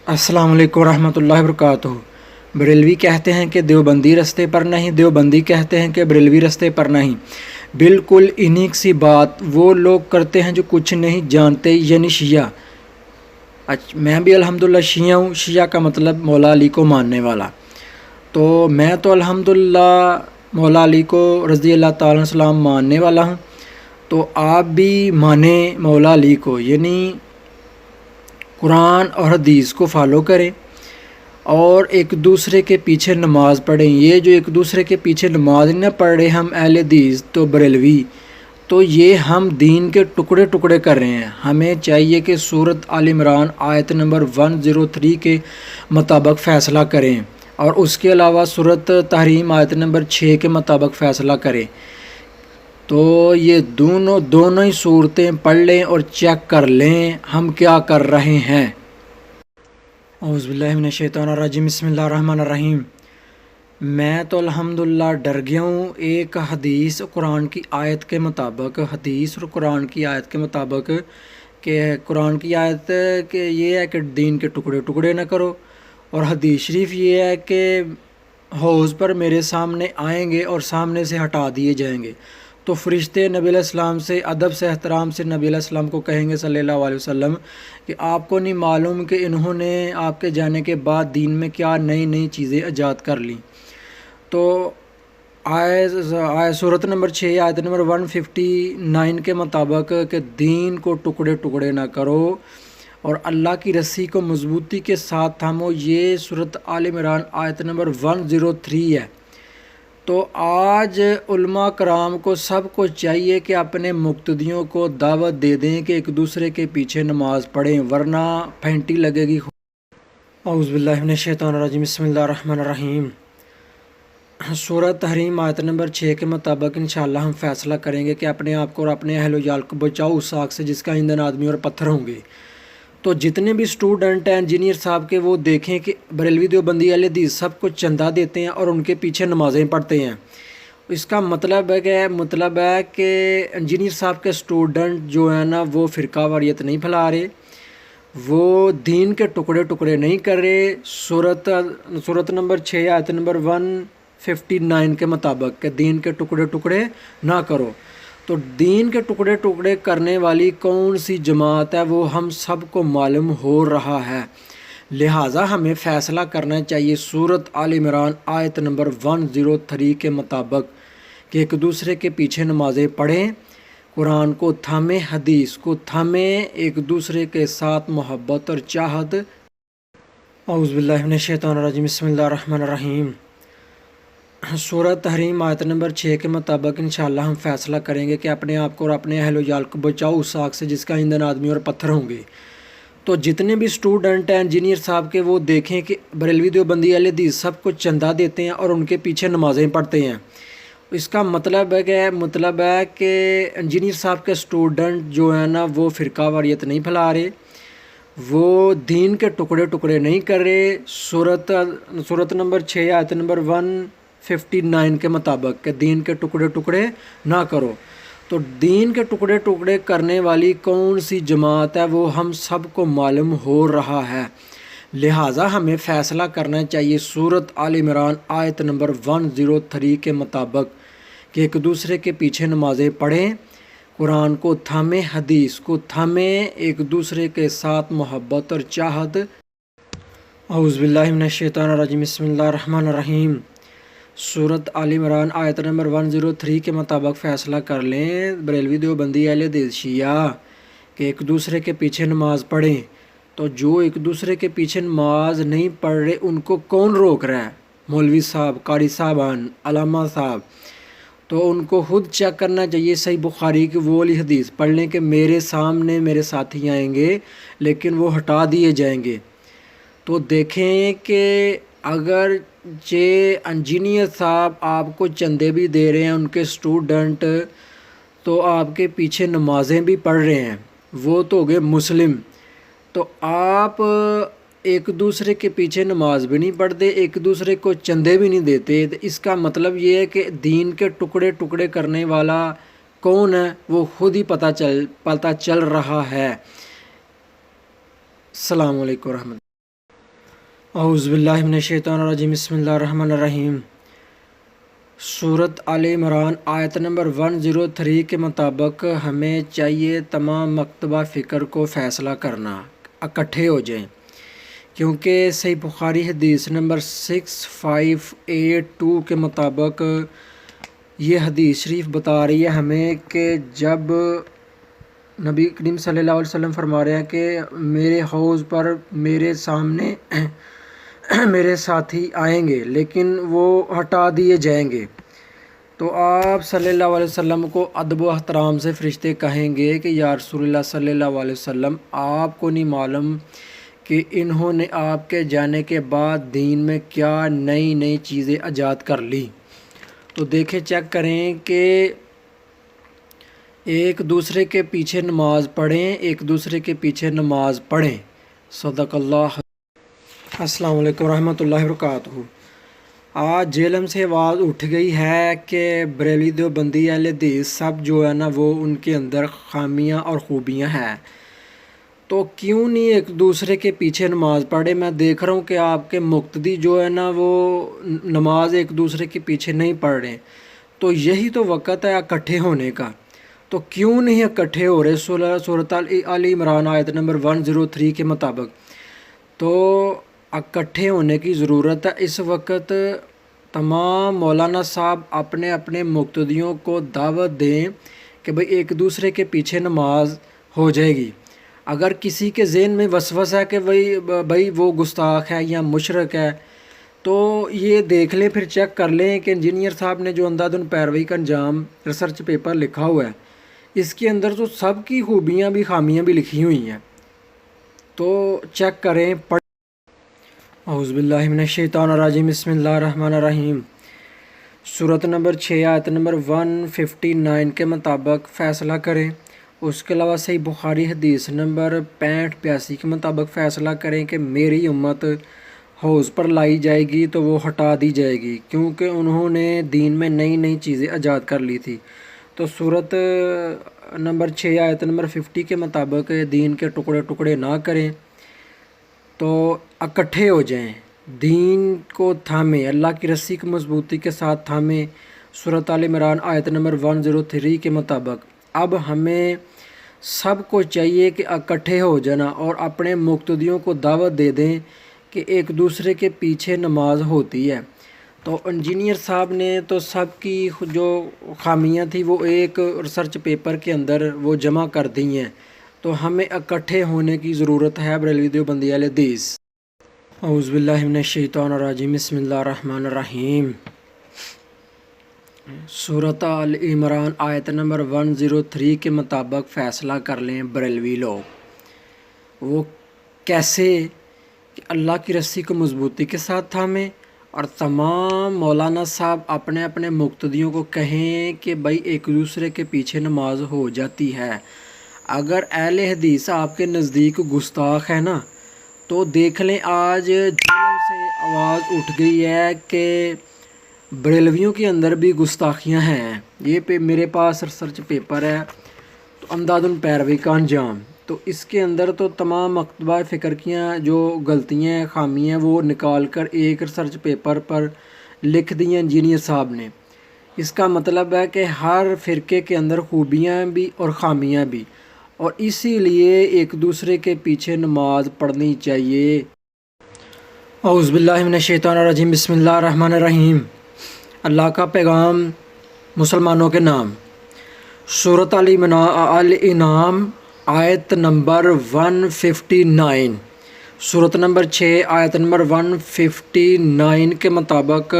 السلام علیکم ورحمۃ اللہ وبرکاتہ۔ بریلوی کہتے ہیں کہ دیوبندی رستے پر نہیں، دیوبندی کہتے ہیں کہ بریلوی رستے پر نہیں۔ بالکل انہی سی بات وہ لوگ کرتے ہیں جو کچھ نہیں جانتے، یعنی شیعہ۔ میں بھی الحمدللہ شیعہ ہوں۔ شیعہ کا مطلب مولا علی کو ماننے والا۔ تو میں تو الحمدللہ مولا علی کو رضی اللہ تعالیٰ عنہ السلام ماننے والا ہوں۔ تو آپ بھی مانیں مولا علی کو، یعنی قرآن اور حدیث کو فالو کریں اور ایک دوسرے کے پیچھے نماز پڑھیں۔ یہ جو ایک دوسرے کے پیچھے نماز نہ پڑھ رہے ہم اہل حدیث تو بریلوی، تو یہ ہم دین کے ٹکڑے ٹکڑے کر رہے ہیں۔ ہمیں چاہیے کہ سورۃ آل عمران آیت نمبر 103 کے مطابق فیصلہ کریں اور اس کے علاوہ سورۃ تحریم آیت نمبر 6 کے مطابق فیصلہ کریں۔ تو یہ دونوں ہی صورتیں پڑھ لیں اور چیک کر لیں ہم کیا کر رہے ہیں۔ اعوذ باللہ من الشیطان الرجیم، بسم اللہ الرحمن الرحیم۔ میں تو الحمدللہ ڈر گیا ہوں ایک حدیث قرآن کی آیت کے مطابق، حدیث اور قرآن کی آیت کے مطابق، کہ قرآن کی آیت کہ یہ ہے کہ دین کے ٹکڑے ٹکڑے نہ کرو، اور حدیث شریف یہ ہے کہ حوض پر میرے سامنے آئیں گے اور سامنے سے ہٹا دیے جائیں گے۔ تو فرشتے نبی علیہ السلام سے ادب سے احترام سے نبی علیہ السلام کو کہیں گے صلی اللہ علیہ وسلم کہ آپ کو نہیں معلوم کہ انہوں نے آپ کے جانے کے بعد دین میں کیا نئی نئی چیزیں ایجاد کر لیں۔ تو سورۃ نمبر 6 آیت نمبر 159 کے مطابق کہ دین کو ٹکڑے ٹکڑے نہ کرو اور اللہ کی رسی کو مضبوطی کے ساتھ تھامو، یہ سورۃ آل عمران آیت نمبر 103 ہے۔ تو آج علماء کرام کو سب کو چاہیے کہ اپنے مقتدیوں کو دعوت دے دیں کہ ایک دوسرے کے پیچھے نماز پڑھیں، ورنہ پھینٹی لگے گی۔ اعوذ باللہ من الشیطان الرجیم، بسم اللہ الرحمن الرحیم۔ سورۃ تحریم آیت نمبر 6 کے مطابق انشاءاللہ ہم فیصلہ کریں گے کہ اپنے آپ کو اور اپنے اہل و عیال کو بچاؤ اس آگ سے جس کا ایندھن آدمی اور پتھر ہوں گے۔ تو جتنے بھی اسٹوڈنٹ ہیں انجینئر صاحب کے، وہ دیکھیں کہ بریلوی دیوبندی اہل حدیث سب کو چندہ دیتے ہیں اور ان کے پیچھے نمازیں پڑھتے ہیں۔ اس کا مطلب ہے کہ انجینئر صاحب کے اسٹوڈنٹ جو ہیں نا، وہ فرقہ واریت نہیں پھیلا رہے، وہ دین کے ٹکڑے ٹکڑے نہیں کر رہے۔ سورۃ نمبر 6 آیت نمبر 159 کے مطابق کہ دین کے ٹکڑے ٹکڑے نہ کرو۔ تو دین کے ٹکڑے ٹکڑے کرنے والی کون سی جماعت ہے وہ ہم سب کو معلوم ہو رہا ہے، لہٰذا ہمیں فیصلہ کرنا چاہیے سورۃ آل عمران آیت نمبر 103 کے مطابق کہ ایک دوسرے کے پیچھے نمازیں پڑھیں، قرآن کو تھامیں، حدیث کو تھامیں، ایک دوسرے کے ساتھ محبت اور چاہت۔ اعوذ باللہ من الشیطان الرجیم، بسم اللہ الرحمن الرحیم۔ سورۃ تحریم آیت نمبر 6 کے مطابق انشاءاللہ ہم فیصلہ کریں گے کہ اپنے آپ کو اور اپنے اہل و عیال کو بچاؤ اس آگ سے جس کا ایندھن آدمی اور پتھر ہوں گے۔ تو جتنے بھی اسٹوڈنٹ ہیں انجینئر صاحب کے، وہ دیکھیں کہ بریلوی دیوبندی اہل حدیث سب کو چندہ دیتے ہیں اور ان کے پیچھے نمازیں پڑھتے ہیں۔ اس کا مطلب ہے کہ انجینئر صاحب کے اسٹوڈنٹ جو ہیں نا، وہ فرقہ واریت نہیں پھیلا رہے، وہ دین کے ٹکڑے ٹکڑے نہیں کر رہے۔ سورۃ نمبر 6 آیت نمبر 159 کے مطابق کہ دین کے ٹکڑے ٹکڑے نہ کرو۔ تو دین کے ٹکڑے ٹکڑے کرنے والی کون سی جماعت ہے وہ ہم سب کو معلوم ہو رہا ہے، لہٰذا ہمیں فیصلہ کرنا چاہیے سورۃ آل عمران آیت نمبر 103 کے مطابق کہ ایک دوسرے کے پیچھے نمازیں پڑھیں، قرآن کو تھامیں، حدیث کو تھامیں، ایک دوسرے کے ساتھ محبت اور چاہت۔ اعوذ باللہ من الشیطان الرجیم، بسم اللہ الرحمن الرحیم۔ سورۃ آل عمران آیت نمبر 103 کے مطابق فیصلہ کر لیں بریلوی دیوبندی اہل حدیث شیعہ کہ ایک دوسرے کے پیچھے نماز پڑھیں۔ تو جو ایک دوسرے کے پیچھے نماز نہیں پڑھ رہے ان کو کون روک رہا ہے؟ مولوی صاحب، قاری صاحبان، علامہ صاحب۔ تو ان کو خود چیک کرنا چاہیے، صحیح بخاری کی وہ والی حدیث پڑھ لیں کہ میرے سامنے میرے ساتھی آئیں گے لیکن وہ ہٹا دیے جائیں گے۔ تو دیکھیں کہ اگر انجینئر صاحب آپ کو چندے بھی دے رہے ہیں، ان کے اسٹوڈنٹ تو آپ کے پیچھے نمازیں بھی پڑھ رہے ہیں، وہ تو ہو گئے مسلم۔ تو آپ ایک دوسرے کے پیچھے نماز بھی نہیں پڑھتے، ایک دوسرے کو چندے بھی نہیں دیتے، تو اس کا مطلب یہ ہے کہ دین کے ٹکڑے ٹکڑے کرنے والا کون ہے وہ خود ہی پتہ چل رہا ہے۔ السلام علیکم ورحمۃ اللہ۔ اعوذ باللہ من الشیطان الرجیم، بسم اللہ الرحمن الرحیم۔ سورۃ آل عمران آیت نمبر 103 کے مطابق ہمیں چاہیے تمام مکتبہ فکر کو فیصلہ کرنا، اکٹھے ہو جائیں، کیونکہ صحیح بخاری حدیث نمبر 6582 کے مطابق یہ حدیث شریف بتا رہی ہے ہمیں کہ جب نبی کریم صلی اللہ علیہ وسلم فرما رہے ہیں کہ میرے حوض پر میرے سامنے میرے ساتھی آئیں گے لیکن وہ ہٹا دیے جائیں گے، تو آپ صلی اللہ علیہ وسلم کو ادب و احترام سے فرشتے کہیں گے کہ یا رسول اللہ صلی اللہ علیہ وسلم، آپ کو نہیں معلوم کہ انہوں نے آپ کے جانے کے بعد دین میں کیا نئی نئی چیزیں ایجاد کر لی۔ تو دیکھیں، چیک کریں کہ ایک دوسرے کے پیچھے نماز پڑھیں، ایک دوسرے کے پیچھے نماز پڑھیں۔ صدق اللہ۔ السلام علیکم ورحمۃ اللہ وبرکاتہ۔ آج جہلم سے آواز اٹھ گئی ہے کہ بریلوی دیوبندی اہل حدیث سب جو ہے نا وہ ان کے اندر خامیاں اور خوبیاں ہیں، تو کیوں نہیں ایک دوسرے کے پیچھے نماز پڑھے؟ میں دیکھ رہا ہوں کہ آپ کے مقتدی جو ہے نا وہ نماز ایک دوسرے کے پیچھے نہیں پڑھ رہے، تو یہی تو وقت ہے اکٹھے ہونے کا، تو کیوں نہیں اکٹھے ہو رہے؟ سورۃ آل عمران آیت نمبر 103 کے مطابق تو اکٹھے ہونے کی ضرورت ہے۔ اس وقت تمام مولانا صاحب اپنے اپنے مقتدیوں کو دعوت دیں کہ بھئی ایک دوسرے کے پیچھے نماز ہو جائے گی۔ اگر کسی کے ذہن میں وسوسہ ہے کہ بھئی وہ گستاخ ہے یا مشرک ہے، تو یہ دیکھ لیں، پھر چیک کر لیں کہ انجینئر صاحب نے جو اندھادھند پیروی کا انجام ریسرچ پیپر لکھا ہوا ہے، اس کے اندر تو سب کی خوبیاں بھی خامیاں بھی لکھی ہوئی ہیں، تو چیک کریں۔ اعوذ باللہ من الشیطان الرجیم، بسم اللہ الرحمن الرحیم۔ سورۃ نمبر 6 آیت نمبر 159 کے مطابق فیصلہ کریں۔ اس کے علاوہ صحیح بخاری حدیث نمبر 6582 کے مطابق فیصلہ کریں کہ میری امت حوض پر لائی جائے گی تو وہ ہٹا دی جائے گی، کیونکہ انہوں نے دین میں نئی نئی چیزیں ایجاد کر لی تھی۔ تو سورۃ نمبر 6 آیت نمبر 50 کے مطابق دین کے ٹکڑے ٹکڑے نہ کریں، تو اکٹھے ہو جائیں، دین کو تھامیں، اللہ کی رسی کو مضبوطی کے ساتھ تھامیں۔ سورۃ آل عمران آیت نمبر 103 کے مطابق اب ہمیں سب کو چاہیے کہ اکٹھے ہو جانا اور اپنے مقتدیوں کو دعوت دے دیں کہ ایک دوسرے کے پیچھے نماز ہوتی ہے۔ تو انجینئر صاحب نے تو سب کی جو خامیاں تھیں وہ ایک ریسرچ پیپر کے اندر وہ جمع کر دی ہیں، تو ہمیں اکٹھے ہونے کی ضرورت ہے بریلوی دیوبندی اہل حدیث۔ اعوذ باللہ من الشیطان الرجیم، بسم اللہ الرحمن الرحیم۔ سورۃ آل عمران آیت نمبر 103 کے مطابق فیصلہ کر لیں بریلوی لوگ۔ وہ کیسے؟ کہ اللہ کی رسی کو مضبوطی کے ساتھ تھامیں اور تمام مولانا صاحب اپنے اپنے مقتدیوں کو کہیں کہ بھائی ایک دوسرے کے پیچھے نماز ہو جاتی ہے۔ اگر اہل حدیث آپ کے نزدیک گستاخ ہے نا، تو دیکھ لیں آج جہلم سے آواز اٹھ گئی ہے کہ بریلویوں کے اندر بھی گستاخیاں ہیں۔ یہ میرے پاس ریسرچ پیپر ہے، تو اندھادھند پیروی کا انجام، تو اس کے اندر تو تمام مکتبہ فکر کیاں جو غلطیاں خامیاں وہ نکال کر ایک ریسرچ پیپر پر لکھ دی ہیں انجینئر صاحب نے۔ اس کا مطلب ہے کہ ہر فرقے کے اندر خوبیاں بھی اور خامیاں بھی، اور اسی لیے ایک دوسرے کے پیچھے نماز پڑھنی چاہیے۔ اعوذ باللہ من الشیطان الرجیم، بسم اللہ الرحمن الرحیم۔ اللہ کا پیغام مسلمانوں کے نام۔ سورۃ آل انعام آیت نمبر 159۔ سورۃ نمبر 6 آیت نمبر 159 کے مطابق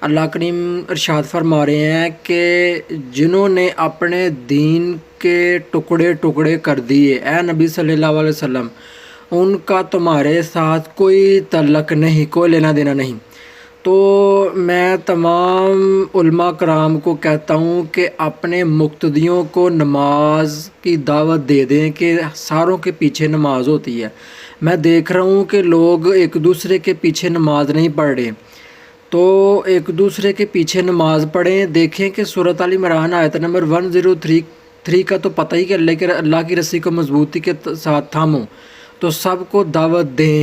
اللہ کریم ارشاد فرما رہے ہیں کہ جنہوں نے اپنے دین کے ٹکڑے ٹکڑے کر دیے، اے نبی صلی اللہ علیہ وسلم، ان کا تمہارے ساتھ کوئی تعلق نہیں، کوئی لینا دینا نہیں۔ تو میں تمام علماء کرام کو کہتا ہوں کہ اپنے مقتدیوں کو نماز کی دعوت دے دیں کہ ساروں کے پیچھے نماز ہوتی ہے۔ میں دیکھ رہا ہوں کہ لوگ ایک دوسرے کے پیچھے نماز نہیں پڑھ رہے، تو ایک دوسرے کے پیچھے نماز پڑھیں۔ دیکھیں کہ سورۃ آل عمران آیت نمبر 103 کا تو پتہ ہی کہ اللہ کی رسی کو مضبوطی کے ساتھ تھامو، تو سب کو دعوت دیں۔